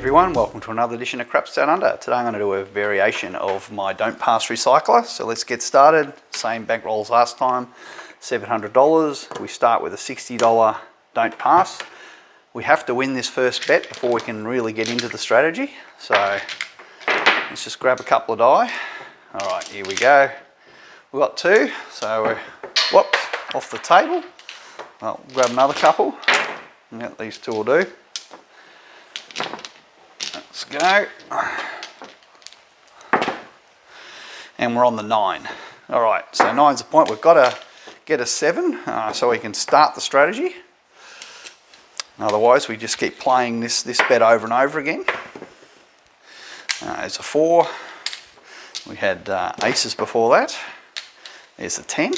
everyone, welcome to another edition of Craps Down Under. Today I'm going to do a variation of my Don't Pass Recycler. So let's get started. Same bankroll as last time, $700. We start with a $60 Don't Pass. We have to win this first bet before we can really get into the strategy. So let's just grab a couple of die. All right, here we go. We've got two, so we're off the table. Well, grab another couple. Yeah, these two will do. Let's go. And we're on the 9. All right, so 9's the point. We've got to get a 7 so we can start the strategy. Otherwise, we just keep playing this bet over and over again. There's a 4. We had aces before that. There's a 10.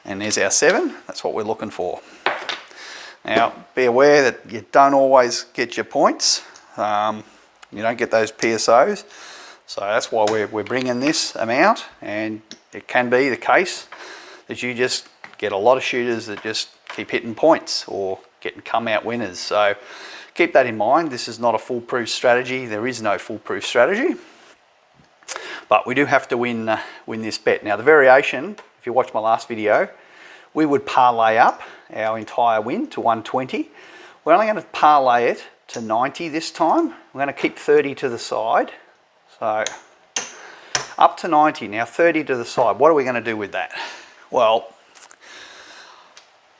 And there's our 7. That's what we're looking for. Now, be aware that you don't always get your points. You don't get those PSOs. So that's why we're bringing this amount, and it can be the case that you just get a lot of shooters that just keep hitting points or getting come out winners. So keep that in mind. This is not a foolproof strategy. There is no foolproof strategy. But we do have to win this bet. Now the variation, if you watch my last video, we would parlay up our entire win to 120. We're only going to parlay it to 90 this time. We're going to keep 30 to the side. So up to 90, now 30 to the side. What are we going to do with that? Well,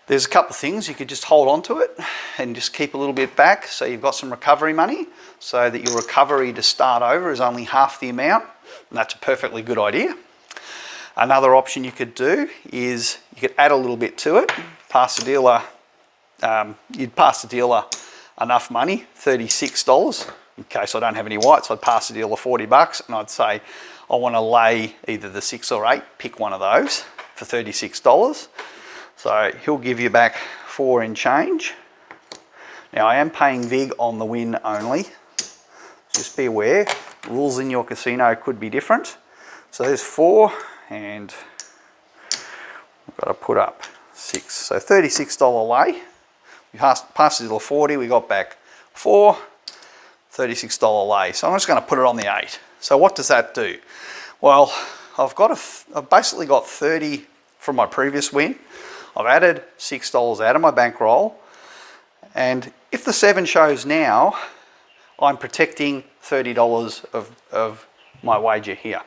there's a couple of things. You could just hold on to it and just keep a little bit back so you've got some recovery money so that your recovery to start over is only half the amount, and that's a perfectly good idea. Another option you could do is you could add a little bit to it, pass the dealer, you'd pass the dealer enough money, $36. In case I don't have any whites, I'd pass the dealer $40 and I'd say, I want to lay either the 6 or 8, pick one of those for $36. So he'll give you back 4 in change. Now I am paying VIG on the win only. Just be aware, rules in your casino could be different. So there's 4. And we've got to put up 6. So $36 lay. We passed the little 40, we got back 4, $36 lay. So I'm just going to put it on the 8. So what does that do? Well, I've basically got 30 from my previous win. I've added $6 out of my bankroll. And if the 7 shows now, I'm protecting $30 of my wager here.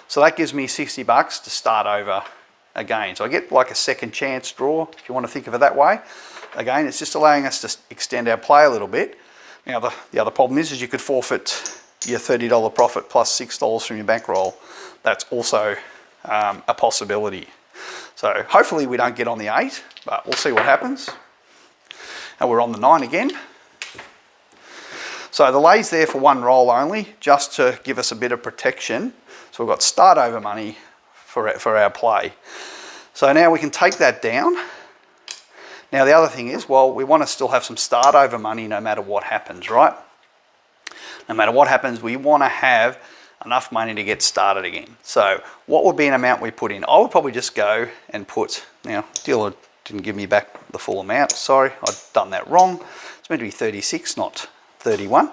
So that gives me $60 to start over again. So I get like a second chance draw, if you want to think of it that way. Again, it's just allowing us to extend our play a little bit. Now the other problem is you could forfeit your $30 profit plus $6 from your bankroll. That's also a possibility. So hopefully we don't get on the 8, but we'll see what happens. And we're on the 9 again. So the lay's there for one roll only, just to give us a bit of protection. So we've got start over money for our play. So now we can take that down. Now the other thing is, well, we want to still have some start over money no matter what happens, right? No matter what happens, we want to have enough money to get started again. So what would be an amount we put in? I would probably just go and put, now dealer didn't give me back the full amount, sorry, I'd done that wrong. It's meant to be 36, not 31.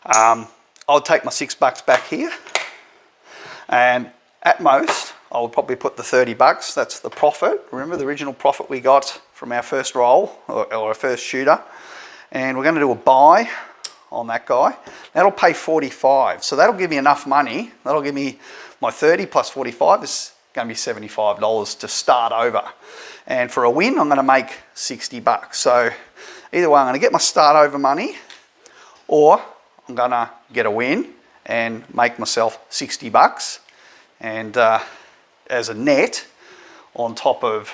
I'll take my $6 back here. And at most, I would probably put the $30. That's the profit. Remember the original profit we got from our first roll or our first shooter. And we're going to do a buy on that guy. That'll pay 45. So that'll give me enough money. That'll give me my 30 plus 45 is going to be $75 to start over. And for a win, I'm going to make $60. So either way, I'm going to get my start over money, or I'm going to get a win and make myself $60, and as a net on top of,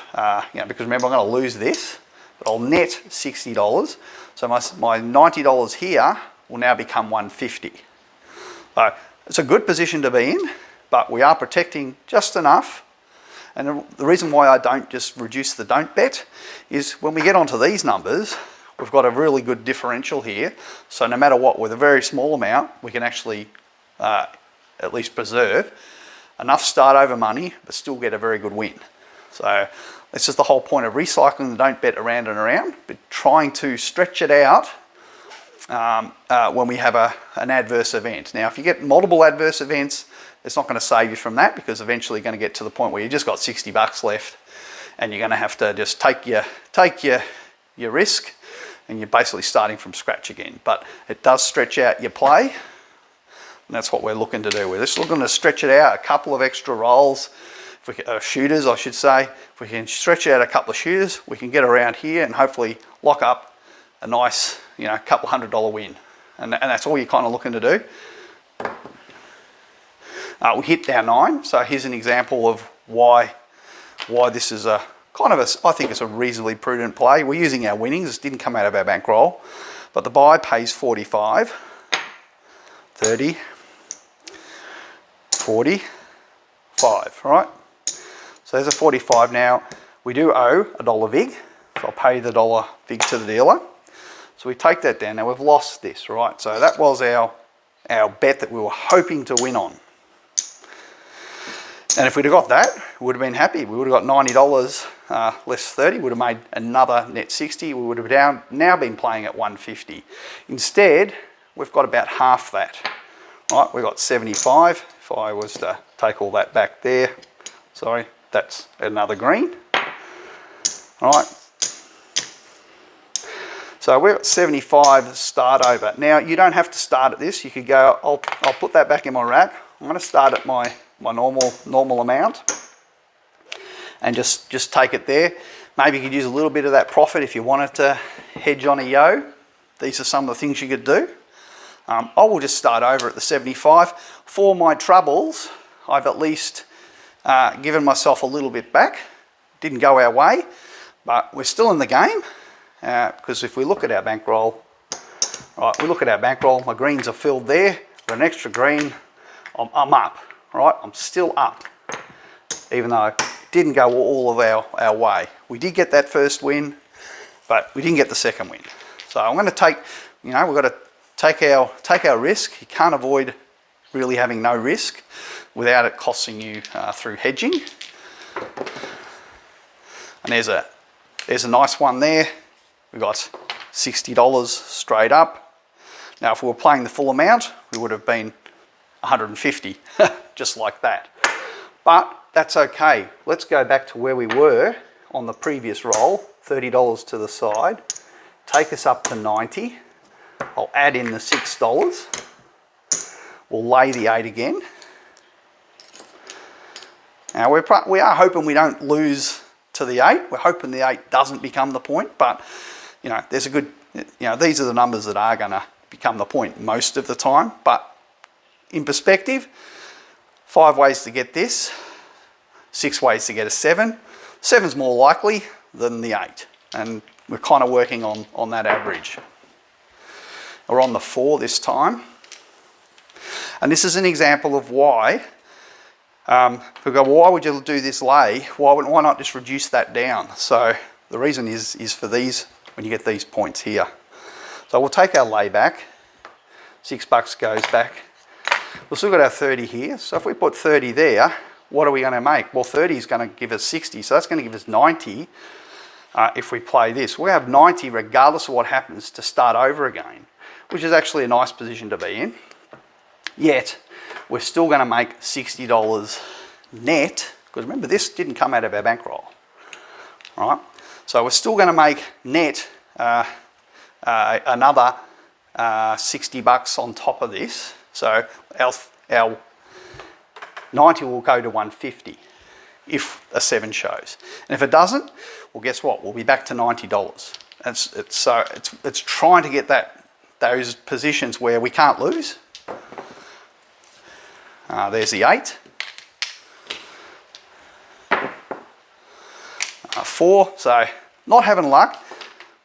because remember I'm going to lose this, but I'll net $60. So my $90 here will now become $150. So it's a good position to be in, but we are protecting just enough. And the reason why I don't just reduce the don't bet is when we get onto these numbers, we've got a really good differential here. So no matter what, with a very small amount, we can actually at least preserve enough start over money, but still get a very good win. So this is the whole point of recycling the don't bet around and around, but trying to stretch it out when we have an adverse event. Now, if you get multiple adverse events, it's not going to save you from that, because eventually you're going to get to the point where you just got $60 left, and you're going to have to just take your risk, and you're basically starting from scratch again. But it does stretch out your play, and that's what we're looking to do. We're just looking to stretch it out a couple of extra rolls, if we can, shooters, I should say. If we can stretch out a couple of shooters, we can get around here and hopefully lock up a nice, couple $100 win. And that's all you're kind of looking to do. We hit our 9, so here's an example of why this is a kind of I think it's a reasonably prudent play. We're using our winnings. This didn't come out of our bankroll, but the buy pays 45, 30, 45, right? So there's a 45 now. We do owe $1 vig, so I'll pay the $1 vig to the dealer. So we take that down. Now we've lost this, right? So that was our bet that we were hoping to win on. And if we'd have got that, we would have been happy. We would have got $90 less 30, would have made another net 60. We would have now been playing at 150. Instead, we've got about half that. Right, we've got 75. If I was to take all that back there, sorry, that's another green. All right. So we've got 75 start over. Now, you don't have to start at this. You could go, I'll put that back in my rack. I'm going to start at my normal amount and just take it there. Maybe you could use a little bit of that profit if you wanted to hedge on a yo. These are some of the things you could do. I will just start over at the 75. For my troubles, I've at least given myself a little bit back. Didn't go our way, but we're still in the game, because if we look at our bankroll, right, my greens are filled there. Got an extra green, I'm up. Right, I'm still up, even though it didn't go all of our way. We did get that first win, but we didn't get the second win. So I'm going to take, we've got to take our risk. You can't avoid really having no risk without it costing you through hedging. And there's a nice one there. We got $60 straight up. Now, if we were playing the full amount, we would have been 150, just like that. But that's okay. Let's go back to where we were on the previous roll, $30 to the side. Take us up to 90. I'll add in the $6. We'll lay the 8 again. Now we are hoping we don't lose to the 8. We're hoping the 8 doesn't become the point, but there's a good, these are the numbers that are going to become the point most of the time. But in perspective, 5 ways to get this, 6 ways to get a 7. 7's more likely than the 8, and we're kind of working on that average. We're on the 4 this time, and this is an example of why. We go, well, why would you do this lay? Why not just reduce that down? So the reason is for these, when you get these points here. So we'll take our lay back. $6 goes back. We've still got our 30 here. So if we put 30 there, what are we going to make? Well, 30 is going to give us 60, so that's going to give us 90 if we play this. We have 90 regardless of what happens to start over again, which is actually a nice position to be in. Yet, we're still going to make $60 net, because remember, this didn't come out of our bankroll. All right? So we're still going to make net another $60 on top of this. So our 90 will go to 150 if a 7 shows. And if it doesn't, well, guess what? We'll be back to $90. It's trying to get those positions where we can't lose. There's the 8. 4, so not having luck.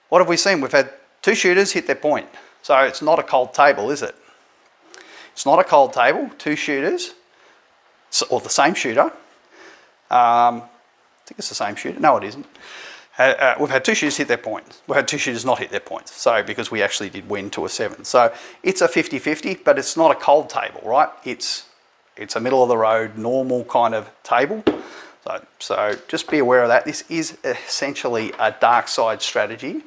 What have we seen? We've had 2 shooters hit their point. So it's not a cold table, is it? It's not a cold table, 2 shooters, or the same shooter. I think it's the same shooter. No, it isn't. We've had 2 shooters hit their points. We've had 2 shooters not hit their points. So because we actually did win to a 7. So it's a 50-50, but it's not a cold table, right? It's a middle of the road, normal kind of table. So just be aware of that. This is essentially a dark side strategy,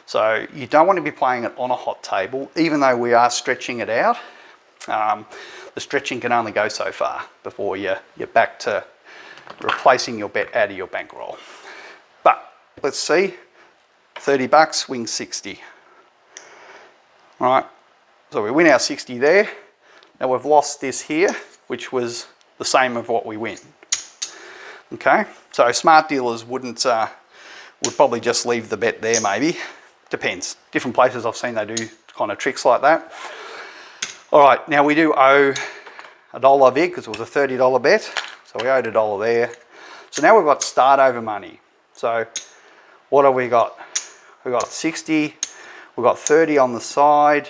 So you don't want to be playing it on a hot table, even though we are stretching it out. The stretching can only go so far before you're back to replacing your bet out of your bankroll. But let's see, 30 bucks, win 60. All right, so we win our 60 there. Now we've lost this here, which was the same of what we win. Okay, so smart dealers would probably just leave the bet there maybe. Depends. Different places I've seen they do kind of tricks like that. All right, now we do owe $1 big because it was a $30 bet. So we owed $1 there. So now we've got start over money. So what have we got? We've got 60, we've got 30 on the side.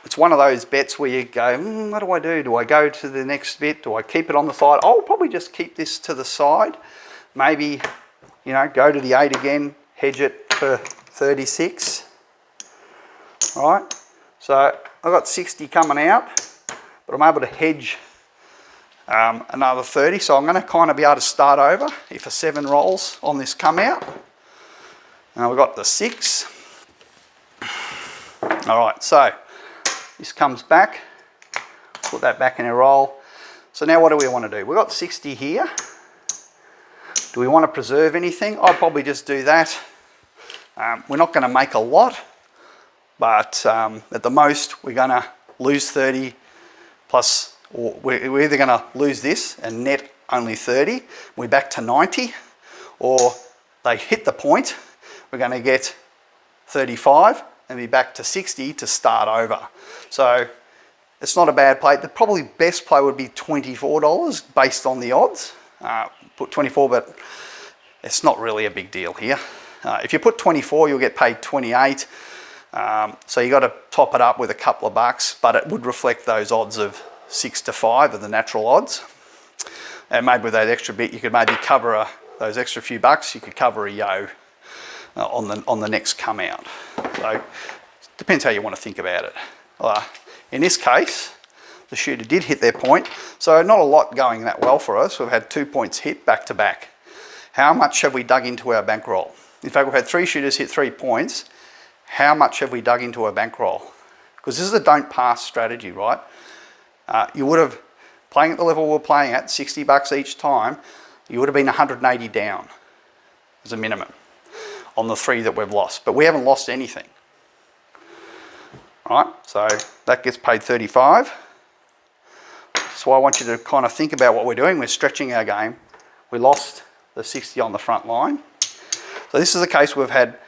It's one of those bets where you go, what do I do? Do I go to the next bit? Do I keep it on the side? I'll probably just keep this to the side. Maybe, you know, go to the 8 again, hedge it for 36. All right, so I've got 60 coming out, but I'm able to hedge another 30. So I'm going to kind of be able to start over if a 7 rolls on this come out. Now we've got the 6. All right, so this comes back, put that back in a roll. So now what do we want to do? We've got 60 here. Do we want to preserve anything? I'll probably just do that. We're not going to make a lot, but at the most we're going to lose 30 plus, or we're either going to lose this and net only 30, we're back to 90, or they hit the point, we're going to get 35 and be back to 60 to start over. So it's not a bad play. The probably best play would be $24 based on the odds. Put 24, but it's not really a big deal here. If you put 24, you'll get paid 28. So you got to top it up with a couple of bucks, but it would reflect those odds of 6 to 5 are the natural odds. And maybe with that extra bit, you could maybe cover those extra few bucks. You could cover a yo on the next come out. So it depends how you want to think about it. In this case, the shooter did hit their point, so not a lot going that well for us. We've had 2 points hit back to back. How much have we dug into our bankroll? In fact, we've had 3 shooters hit 3 points. How much have we dug into our bankroll? Because this is a don't pass strategy, right? You would have, playing at the level we're playing at, 60 bucks each time, you would have been 180 down as a minimum on the 3 that we've lost. But we haven't lost anything. Right, so that gets paid 35. So I want you to kind of think about what we're doing. We're stretching our game. We lost the 60 on the front line. So this is the case we've had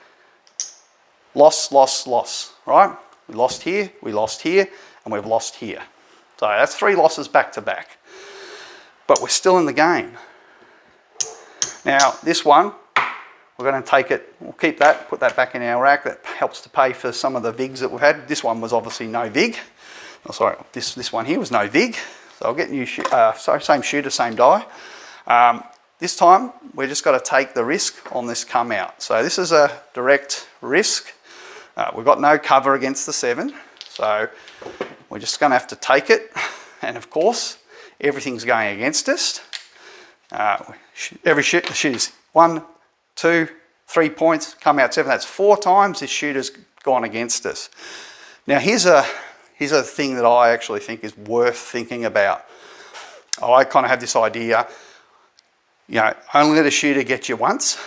loss, loss, loss, right? We lost here, and we've lost here. So that's 3 losses back to back. But we're still in the game. Now this one, we're going to take it, we'll keep that, put that back in our rack. That helps to pay for some of the VIGs that we've had. This one was obviously no VIG. Oh, sorry, this one here was no VIG. So I'll get new, same shooter, same die. This time, we're just got to take the risk on this come out. So this is a direct risk. We've got no cover against the 7. So we're just going to have to take it. And of course, everything's going against us. Every shooter's 1, 2, 3 points, come out 7. That's 4 times this shooter's gone against us. Now here's a thing that I actually think is worth thinking about. I kind of have this idea, you know, only let a shooter get you once.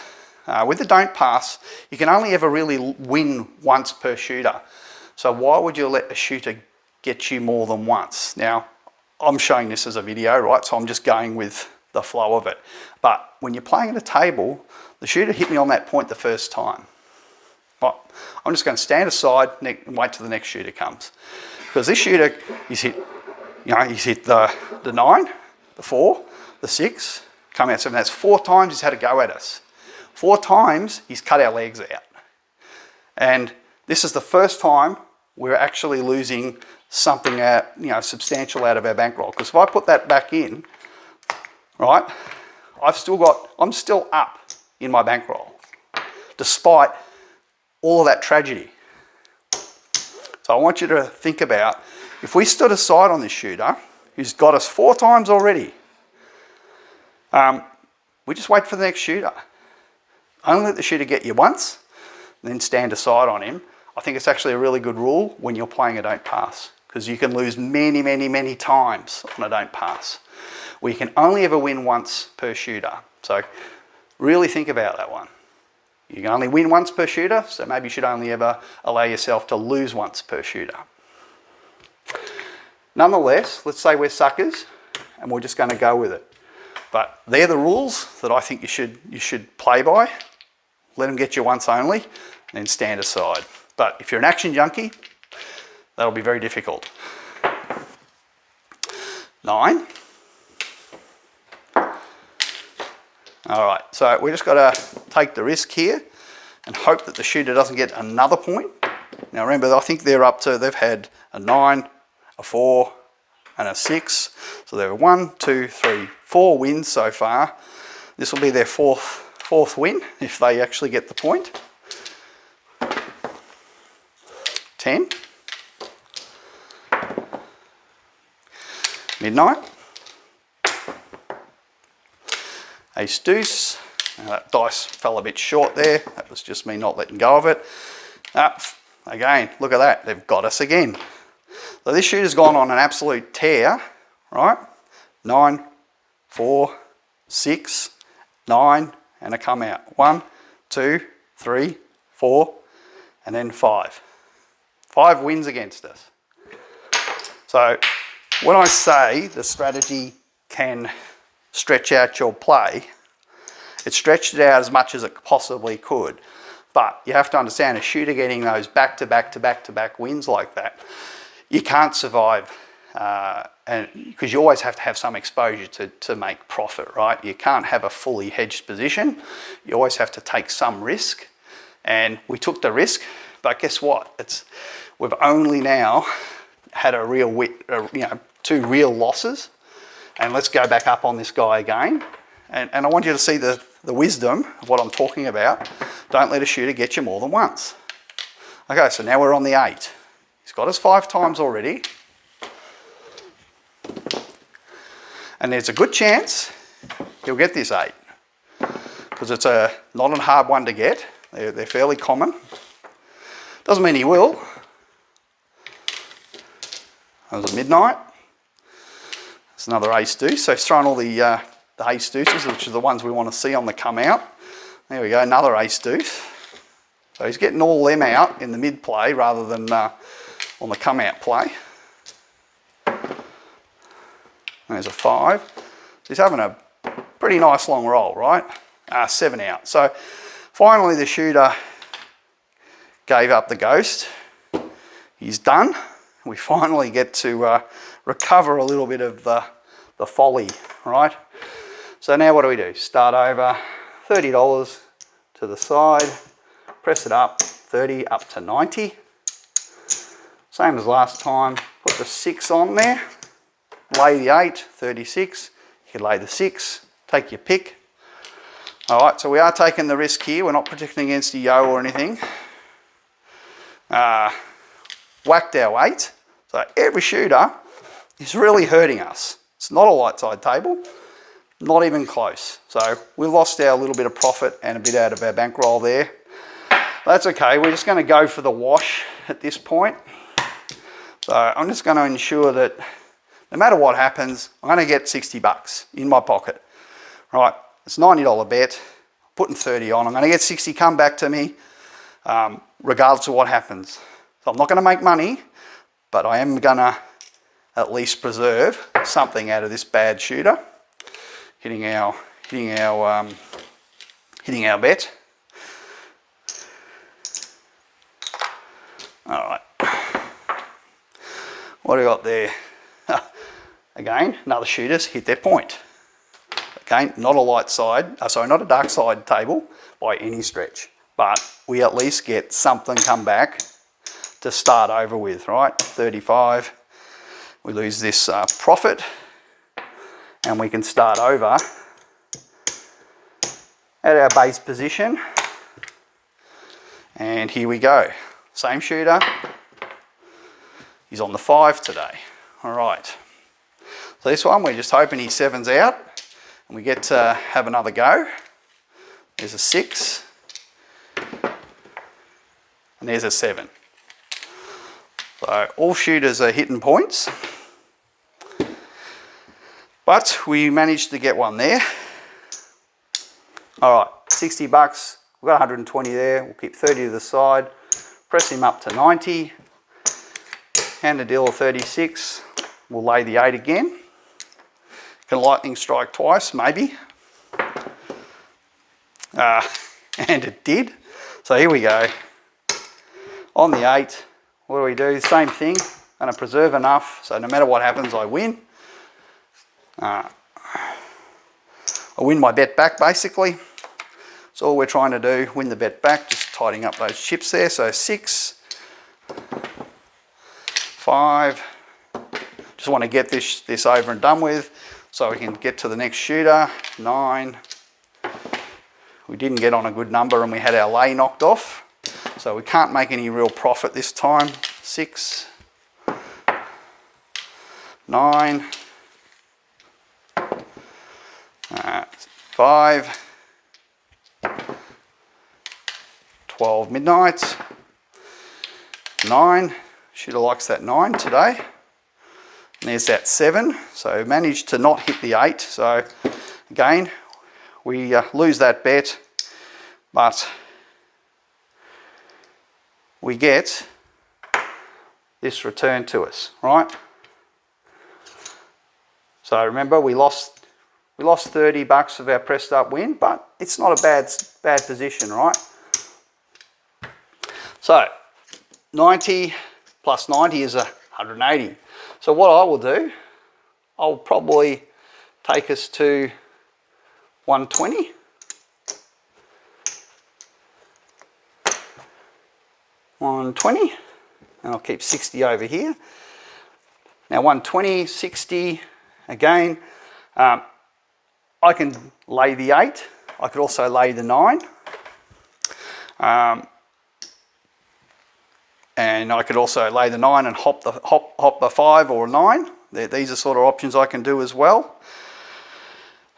With the don't pass, you can only ever really win once per shooter. So why would you let a shooter get you more than once? Now, I'm showing this as a video, right? So I'm just going with the flow of it. But when you're playing at a table, the shooter hit me on that point the first time. Well, I'm just going to stand aside and wait till the next shooter comes. Because this shooter, he's hit the 9, the 4, the 6, come out 7. That's 4 times he's had a go at us. 4 times he's cut our legs out. And this is the first time we're actually losing something substantial out of our bankroll. Because if I put that back in, right, I'm still up in my bankroll, despite all of that tragedy. So I want you to think about, if we stood aside on this shooter, who's got us 4 times already, we just wait for the next shooter. Only let the shooter get you once. and then stand aside on him, I think it's actually a really good rule when you're playing a don't pass, because you can lose many, many, many times on a don't pass. We can only ever win once per shooter. So really think about that one. You can only win once per shooter, so maybe you should only ever allow yourself to lose once per shooter. Nonetheless, let's say we're suckers and we're just going to go with it. But they're the rules that I think you should play by. Let them get you once only, and then stand aside. But if you're an action junkie, that'll be very difficult. 9. All right, so we just got to take the risk here and hope that the shooter doesn't get another point. Now remember, I think they've had a 9, a 4, and a 6. So there are 1, 2, 3, 4 wins so far. This will be their fourth win if they actually get the point. 10. Midnight. Ace deuce. Now that dice fell a bit short there. That was just me not letting go of it. Again, look at that. They've got us again. So this shooter's gone on an absolute tear, right? 9, 4, 6, 9, and a come out. 1, 2, 3, 4, and then 5. 5 wins against us. So when I say the strategy can stretch out your play, it stretched it out as much as it possibly could. But you have to understand, a shooter getting those back-to-back wins like that, you can't survive, and because you always have to have some exposure to make profit, right? You can't have a fully hedged position. You always have to take some risk, and we took the risk. But guess what? We've only now had a real 2 real losses, and let's go back up on this guy again. And I want you to see the wisdom of what I'm talking about. Don't let a shooter get you more than once. Okay, so now we're on the 8. He's got us 5 times already. And there's a good chance he'll get this 8, because it's not a hard one to get. They're fairly common. Doesn't mean he will. That was a midnight. That's another ace deuce. So he's thrown all the ace deuces, which are the ones we want to see on the come out. There we go, another ace deuce. So he's getting all them out in the mid play rather than on the come out play. There's a 5. So he's having a pretty nice long roll, right? 7 out. So finally the shooter gave up the ghost. He's done. We finally get to recover a little bit of the folly, right? So now what do? Start over, $30 to the side, press it up, 30 up to 90. Same as last time, put the 6 on there, lay the 8, 36, you can lay the 6, take your pick. All right, so we are taking the risk here. We're not protecting against a yo or anything. Whacked our 8. So every shooter is really hurting us. It's not a light side table, not even close. So we lost our little bit of profit and a bit out of our bankroll there. That's okay, we're just going to go for the wash at this point. So I'm just going to ensure that no matter what happens, I'm going to get 60 bucks in my pocket. Right, it's a $90 bet, putting 30 on. I'm going to get 60 come back to me, regardless of what happens. So I'm not going to make money, but I am going to at least preserve something out of this bad shooter, hitting our bet. All right, what do we got there? Again, another shooter's hit their point. Again, not a light side, not a dark side table by any stretch, but we at least get something come back to start over with, right? 35. We lose this profit, and we can start over at our base position. And here we go. Same shooter. He's on the 5 today. All right. So this one, we're just hoping he 7s out, and we get to have another go. There's a 6. and there's a 7. So all shooters are hitting points, but we managed to get one there. All right, 60 bucks. We've got 120 there. We'll keep 30 to the side. Press him up to 90. Hand the dealer 36. We'll lay the 8 again. Can lightning strike twice, maybe. And it did. So here we go. On the 8, what do? Same thing. I'm going to preserve enough, so no matter what happens, I win. I win my bet back, basically. That's all we're trying to do, win the bet back, just tidying up those chips there. So 6, 5. Just want to get this over and done with so we can get to the next shooter. 9. We didn't get on a good number and we had our lay knocked off. So we can't make any real profit this time. 6, 9, 5, 12 midnight, 9. Shooter likes that 9 today. And there's that 7. So managed to not hit the 8. So again, we lose that bet, but we get this return to us, right? So remember, we lost 30 bucks of our pressed up win, but it's not a bad position, right? So 90 plus 90 is 180. So what I will do, I'll probably take us to 120. And I'll keep 60 over here. Now 120, 60, again, I can lay the 8. I could also lay the 9. And I could also lay the 9 and hop the 5 or 9. These are sort of options I can do as well.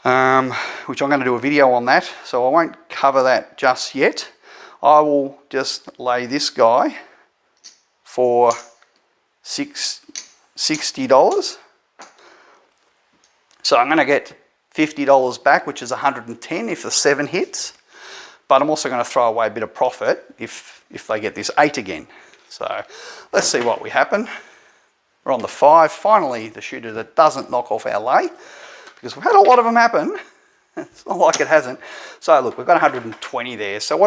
Which I'm going to do a video on that, so I won't cover that just yet. I will just lay this guy for $60. So I'm going to get $50 back, which is 110 if the 7 hits. But I'm also going to throw away a bit of profit if they get this 8 again. So let's see what we happen. We're on the 5. Finally, the shooter that doesn't knock off our lay, because we've had a lot of them happen. It's not like it hasn't. So look, we've got 120 there. So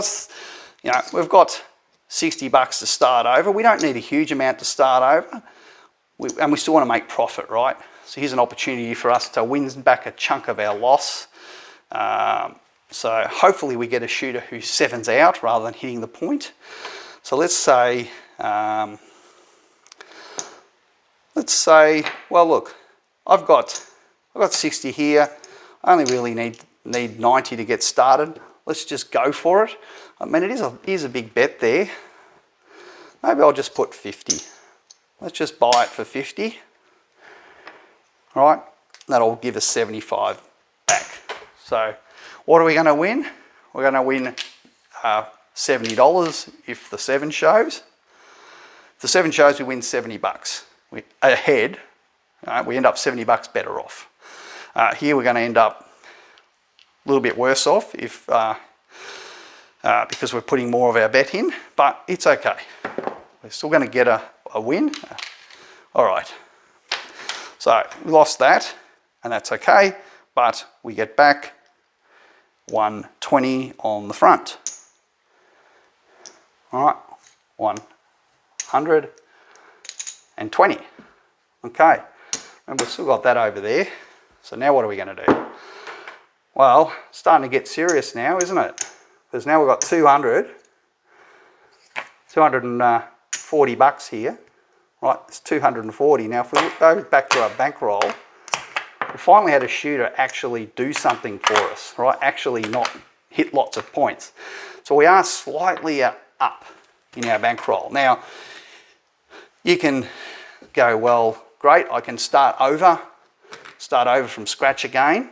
we've got 60 bucks to start over. We don't need a huge amount to start over. And we still want to make profit, right? So here's an opportunity for us to win back a chunk of our loss. So hopefully we get a shooter who 7's out rather than hitting the point. So let's say, well look, I've got 60 here. I only really need 90 to get started. Let's just go for it. I mean, it is a big bet there. Maybe I'll just put 50. Let's just buy it for 50. All right, that'll give us 75 back. So what are we going to win? We're going to win $70 if the 7 shows. If the 7 shows, we win 70 bucks. Ahead, we end up 70 bucks better off. Here we're going to end up a little bit worse off if because we're putting more of our bet in, but it's okay. We're still going to get a win. All right. So we lost that, and that's okay, but we get back 120 on the front. All right, 120. Okay, remember we've still got that over there. So now what are we going to do? Well, it's starting to get serious now, isn't it? Because now we've got 240 bucks here. Right, it's 240. Now if we go back to our bankroll, we finally had a shooter actually do something for us, right? Actually not hit lots of points. So we are slightly up in our bankroll. Now, you can go, well, great, I can start over from scratch again.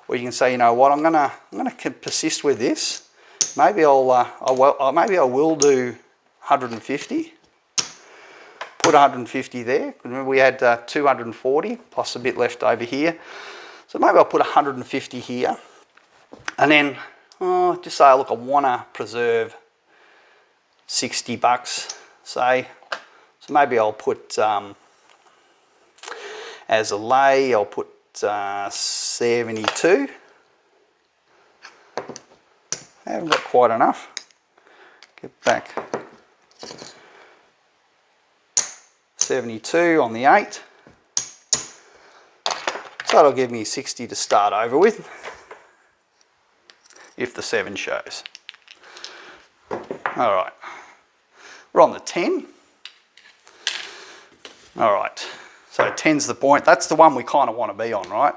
Or you can say, you know what, I'm gonna persist with this. Maybe maybe I will do 150. Put 150 there. Remember we had 240 plus a bit left over here. So maybe I'll put 150 here. And then just say, look, I want to preserve 60 bucks, say. So maybe I'll put, as a lay, I'll put 72. I haven't got quite enough. Get back. 72 on the 8. So that'll give me 60 to start over with, if the 7 shows. All right, we're on the 10. All right, so 10's the point. That's the one we kind of want to be on, right?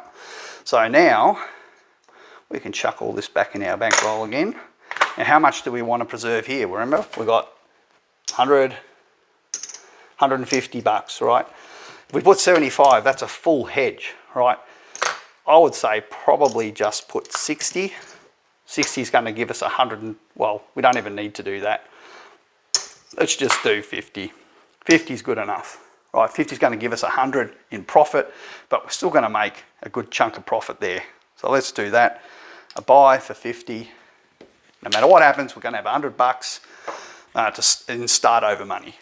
So now we can chuck all this back in our bankroll again. Now how much do we want to preserve here? Remember, we got 100, 150 bucks, right? If we put 75, that's a full hedge, right? I would say probably just put 60. 60 is going to give us 100, well, we don't even need to do that. Let's just do 50. 50 is good enough, right? 50 is going to give us 100 in profit, but we're still going to make a good chunk of profit there. So let's do that. A buy for 50. No matter what happens, we're going to have 100 bucks in start over money.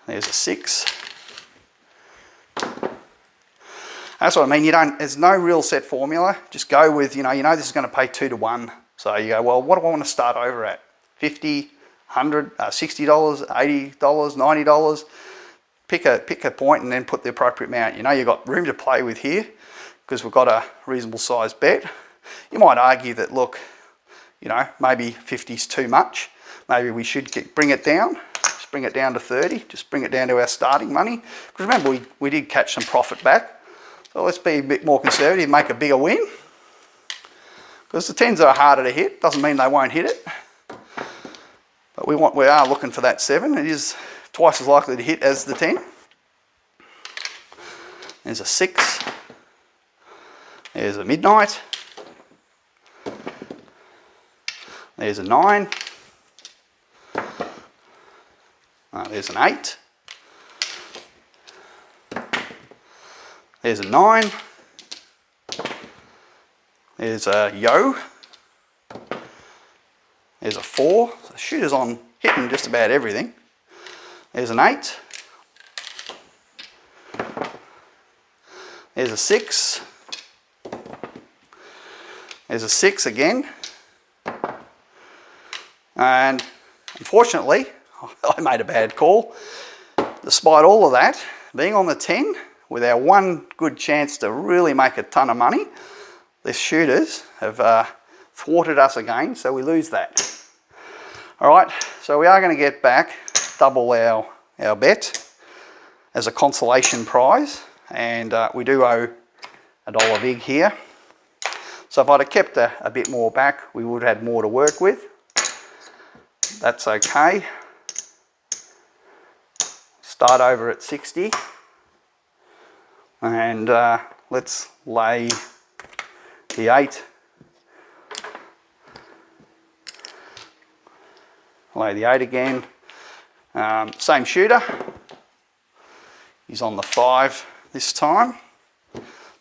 There's a 6. That's what I mean. There's no real set formula. Just go with, you know this is going to pay 2 to 1. So you go, well, what do I want to start over at? 50, 100, $60, $80, $90. Pick a point and then put the appropriate amount. You've got room to play with here because we've got a reasonable sized bet. You might argue that, look, maybe 50 is too much. Maybe we should bring it down. Just bring it down to 30. Just bring it down to our starting money. Because remember, we did catch some profit back. So let's be a bit more conservative, make a bigger win. Because the 10s are harder to hit. Doesn't mean they won't hit it. But we are looking for that 7. It is twice as likely to hit as the 10. There's a 6. There's a midnight. There's a 9. There's an 8. There's a 9. There's a yo. There's a 4. So the shooter's on hitting just about everything. There's an 8. There's a 6. There's a 6 again. And unfortunately, I made a bad call. Despite all of that, being on the 10, with our one good chance to really make a ton of money, the shooters have thwarted us again, so we lose that. All right, so we are going to get back double our bet as a consolation prize, and we do owe $1 vig here. So if I'd have kept a bit more back, we would have had more to work with. That's okay. Start over at 60. And let's lay the 8. Lay the 8 again. Same shooter. He's on the 5 this time.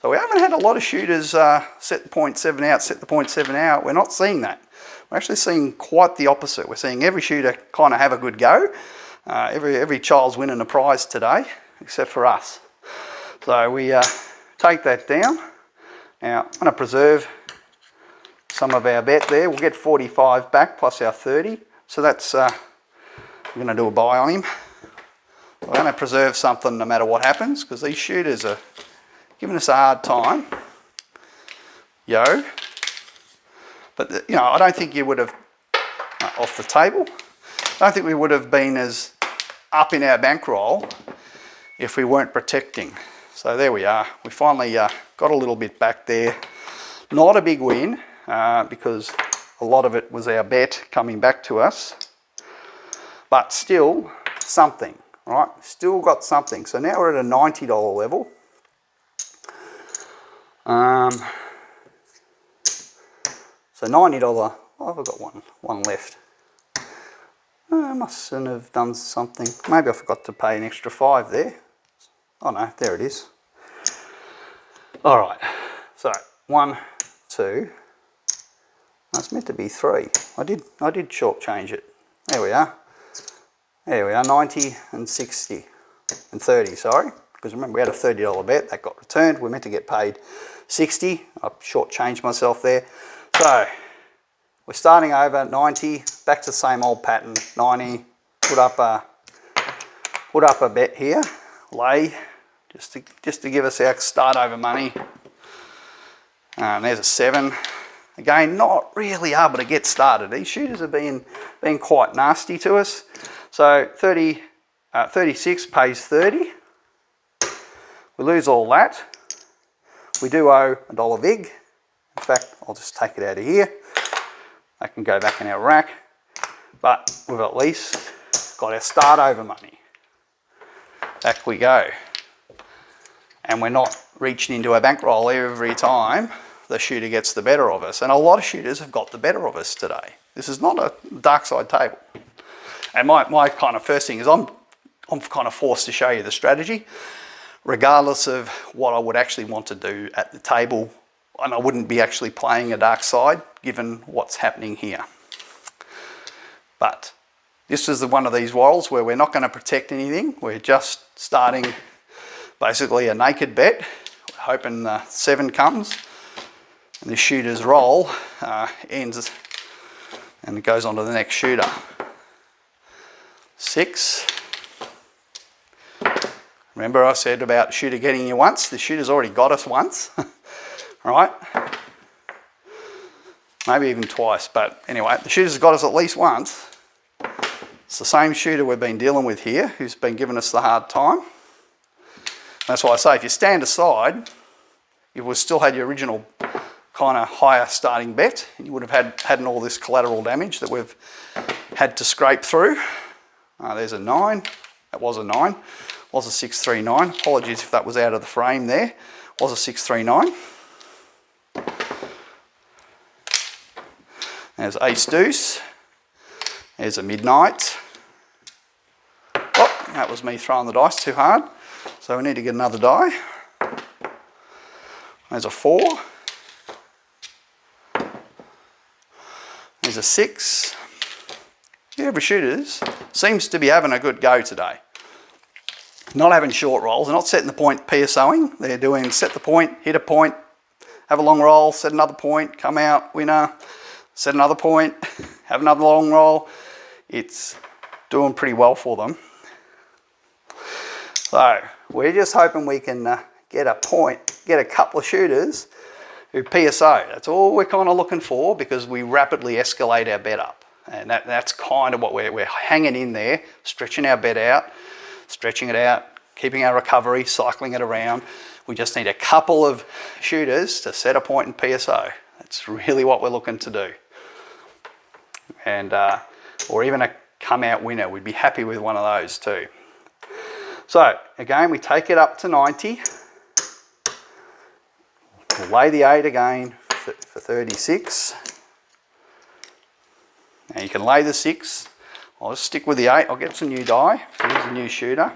So we haven't had a lot of shooters set the point 7 out, set the point 7 out. We're not seeing that. We're actually seeing quite the opposite. We're seeing every shooter kind of have a good go. Every child's winning a prize today, except for us. So we take that down. Now, I'm going to preserve some of our bet there. We'll get 45 back plus our 30. So that's, we're going to do a buy on him. We're going to preserve something no matter what happens, because these shooters are giving us a hard time. Yo. But, I don't think you would have, off the table, I don't think we would have been as up in our bankroll if we weren't protecting. So there we are. We finally got a little bit back there. Not a big win, because a lot of it was our bet coming back to us. But still something, right? Still got something. So now we're at a $90 level. So $90, oh, I've got one left. I mustn't have done something. Maybe I forgot to pay an extra 5 there. Oh no, there it is. All right, so 1, 2. That's meant to be 3. I did shortchange it. There we are. There we are, 90 and 60 and 30, sorry. Because remember, we had a $30 bet, that got returned. We're meant to get paid 60. I shortchanged myself there. So, we're starting over 90, back to the same old pattern, 90, put up a bet here, lay, just to give us our start over money. And there's a 7. Again, not really able to get started. These shooters have been quite nasty to us. So 36 pays 30. We lose all that. We do owe $1 vig. In fact, I'll just take it out of here. That can go back in our rack. But we've at least got our start over money. Back we go. And we're not reaching into our bankroll every time the shooter gets the better of us. And a lot of shooters have got the better of us today. This is not a dark side table. And my kind of first thing is I'm kind of forced to show you the strategy, regardless of what I would actually want to do at the table. And I wouldn't be actually playing a dark side given what's happening here. But this is one of these rolls where we're not going to protect anything. We're just starting basically a naked bet. We're hoping the 7 comes and the shooter's roll ends and it goes on to the next shooter. 6. Remember I said about shooter getting you once? The shooter's already got us once. Right? Maybe even twice, but anyway, the shooter's got us at least once. It's the same shooter we've been dealing with here who's been giving us the hard time. That's why I say if you stand aside, you would still had your original kind of higher starting bet and you would have had all this collateral damage that we've had to scrape through. There's a 9. That was a 9. Was a 639. Apologies if that was out of the frame there. Was a 639. There's ace deuce. There's a midnight. Oh, that was me throwing the dice too hard. So we need to get another die. There's a 4. There's a 6. The average shooters seems to be having a good go today. Not having short rolls, they're not setting the point PSOing. They're doing set the point, hit a point, have a long roll, set another point, come out, winner, set another point, have another long roll. It's doing pretty well for them. So we're just hoping we can get a point, get a couple of shooters who PSO. That's all we're kind of looking for because we rapidly escalate our bet up. And that's kind of what we're hanging in there, stretching our bet out, stretching it out, keeping our recovery, cycling it around. We just need a couple of shooters to set a point in PSO. That's really what we're looking to do. And or even a come out winner. We'd be happy with one of those too. So again, we take it up to 90. We'll lay the 8 again for 36. Now you can lay the 6. I'll just stick with the 8. I'll get some new die. So here's a new shooter.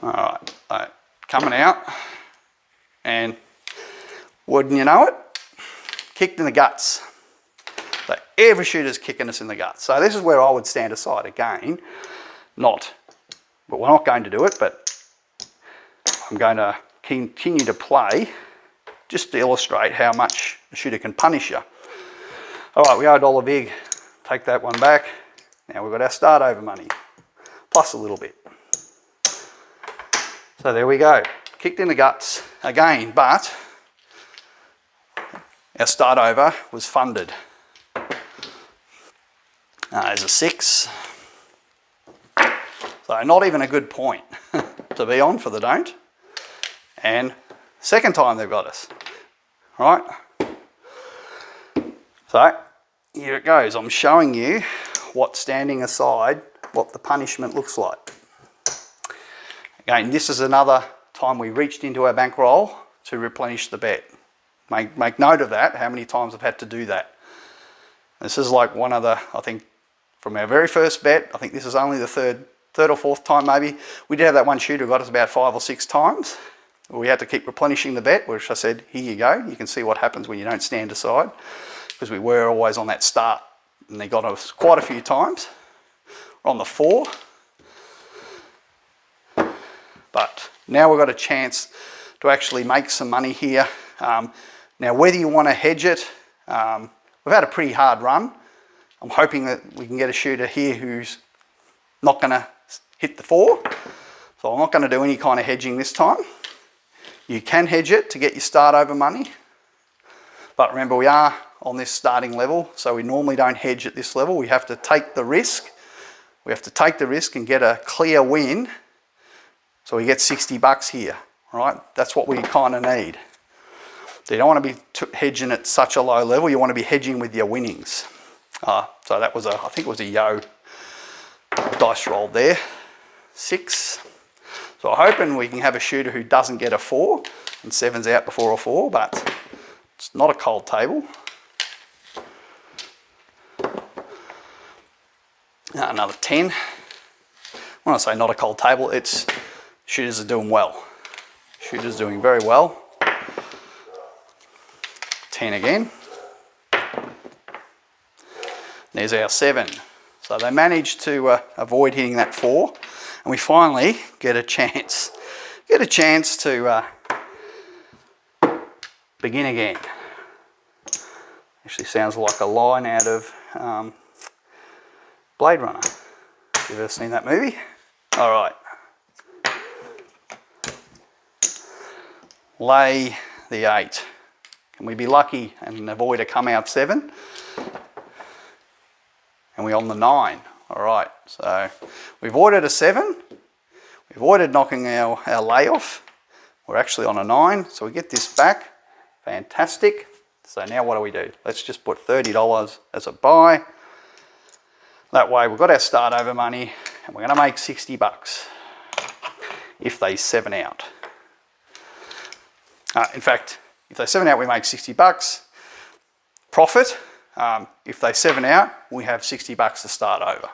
All right, coming out. And wouldn't you know it? Kicked in the guts. So every shooter's kicking us in the guts. So this is where I would stand aside again. But we're not going to do it, but I'm going to continue to play just to illustrate how much a shooter can punish you. All right, we owe $1 vig. Take that one back. Now we've got our start over money, plus a little bit. So there we go. Kicked in the guts again, but our start over was funded. There's a 6. So not even a good point to be on for the don't. And second time they've got us. Right? So here it goes. I'm showing you what standing aside, what the punishment looks like. Again, this is another time we reached into our bankroll to replenish the bet. Make note of that, how many times I've had to do that. This is like one of the, I think, from our very first bet. I think this is only the third or fourth time maybe. We did have that one shooter who got us about 5 or 6 times. We had to keep replenishing the bet, which I said, here you go. You can see what happens when you don't stand aside, because we were always on that start, and they got us quite a few times. We're on the 4. But now we've got a chance to actually make some money here. Now, whether you want to hedge it, we've had a pretty hard run. I'm hoping that we can get a shooter here who's not going to hit the 4. So I'm not going to do any kind of hedging this time. You can hedge it to get your start over money. But remember, we are on this starting level, so we normally don't hedge at this level. We have to take the risk. We have to take the risk and get a clear win. So we get 60 bucks here, right? That's what we kind of need. So you don't want to be hedging at such a low level. You want to be hedging with your winnings. So that was I think it was a yo dice roll there. 6. So I'm hoping we can have a shooter who doesn't get a 4, and 7's out before a 4, but it's not a cold table. Another 10. When I say not a cold table, it's shooters are doing well. Shooters doing very well. 10 again. There's our 7. So they managed to avoid hitting that 4, and we finally get a chance to begin again. Actually sounds like a line out of Blade Runner. You ever seen that movie? All right. Lay the 8. Can we be lucky and avoid a come out 7? And we're on the 9. All right, so we avoided a 7. We avoided knocking our lay off. We're actually on a 9, so we get this back. Fantastic. So now what do? Let's just put $30 as a buy. That way we've got our start over money, and we're going to make 60 bucks if they 7 out. In fact, if they 7 out, we make 60 bucks profit. If they 7 out, we have 60 bucks to start over.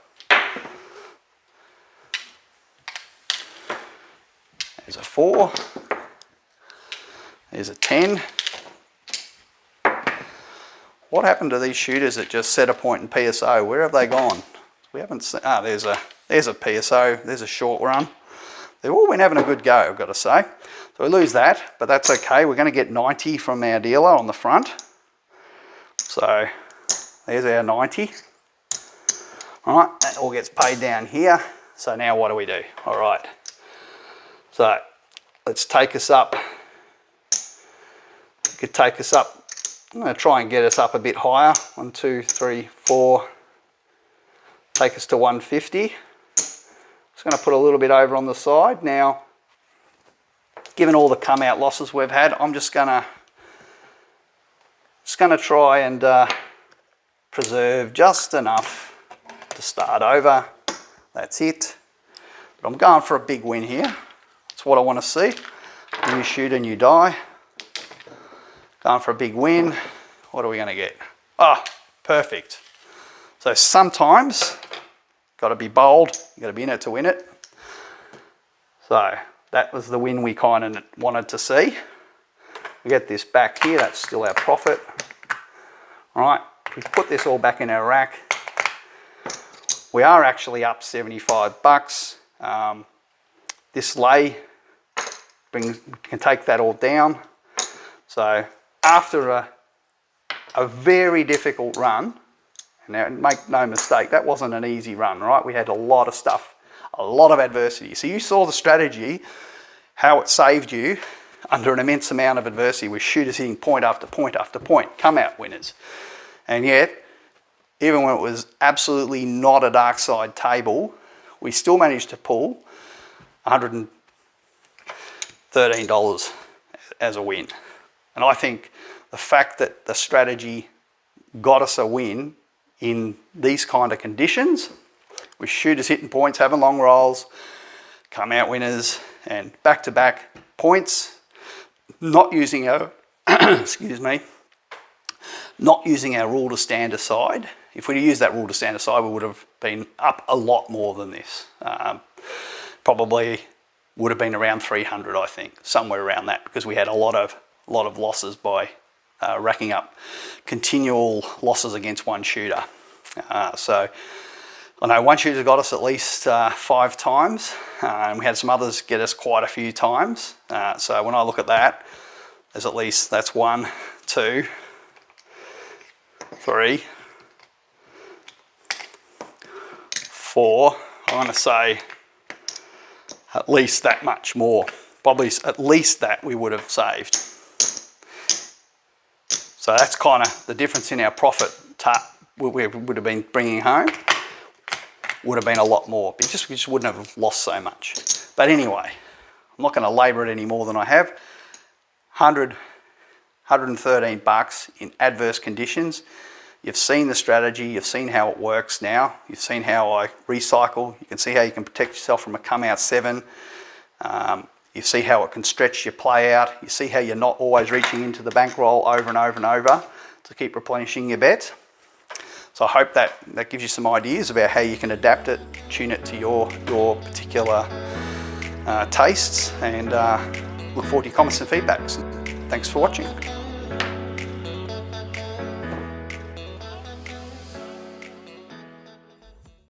There's a 4. There's a 10. What happened to these shooters that just set a point in PSO? Where have they gone? We haven't seen. There's a PSO. There's a short run. They've all been having a good go, I've got to say. So we lose that, but that's okay. We're going to get 90 from our dealer on the front. So there's our 90. All right, that all gets paid down here. So now what do? All right. So let's take us up. You could take us up. I'm going to try and get us up a bit higher. 1, 2, 3, 4. Take us to 150. Just going to put a little bit over on the side. Now, given all the come out losses we've had, I'm just going to try and preserve just enough to start over. That's it. But I'm going for a big win here. That's what I want to see. New shooter, new die. Going for a big win. What are we going to get? Perfect. So sometimes, got to be bold. You've got to be in it to win it. So that was the win we kind of wanted to see. We get this back here. That's still our profit. All right. We put this all back in our rack. We are actually up 75 bucks. This lay can take that all down. So after a very difficult run, now make no mistake, that wasn't an easy run, right? We had a lot of stuff, a lot of adversity. So you saw the strategy, how it saved you under an immense amount of adversity with shooters hitting point after point after point, come out winners. And yet, even when it was absolutely not a dark side table, we still managed to pull $113 as a win. And I think the fact that the strategy got us a win in these kind of conditions, with shooters hitting points, having long rolls, come out winners, and back-to-back points, not using our, excuse me, not using our rule to stand aside If we'd used that rule to stand aside, we would have been up a lot more than this. Probably would have been around 300, I think, somewhere around that, because we had a lot of losses by racking up continual losses against one shooter. So I know one shooter got us at least 5 times, and we had some others get us quite a few times. So when I look at that, there's at least, that's 1, 2, 3, 4. I'm going to say at least that much more. Probably at least that we would have saved. So that's kind of the difference in our profit we would have been bringing home. Would have been a lot more. We just wouldn't have lost so much. But anyway, I'm not going to labour it any more than I have. 113 bucks in adverse conditions. You've seen the strategy, you've seen how it works now, you've seen how I recycle, you can see how you can protect yourself from a comeout 7. You see how it can stretch your play out, you see how you're not always reaching into the bankroll over and over and over to keep replenishing your bet. So I hope that gives you some ideas about how you can adapt it, tune it to your particular tastes, and look forward to your comments and feedbacks. Thanks for watching.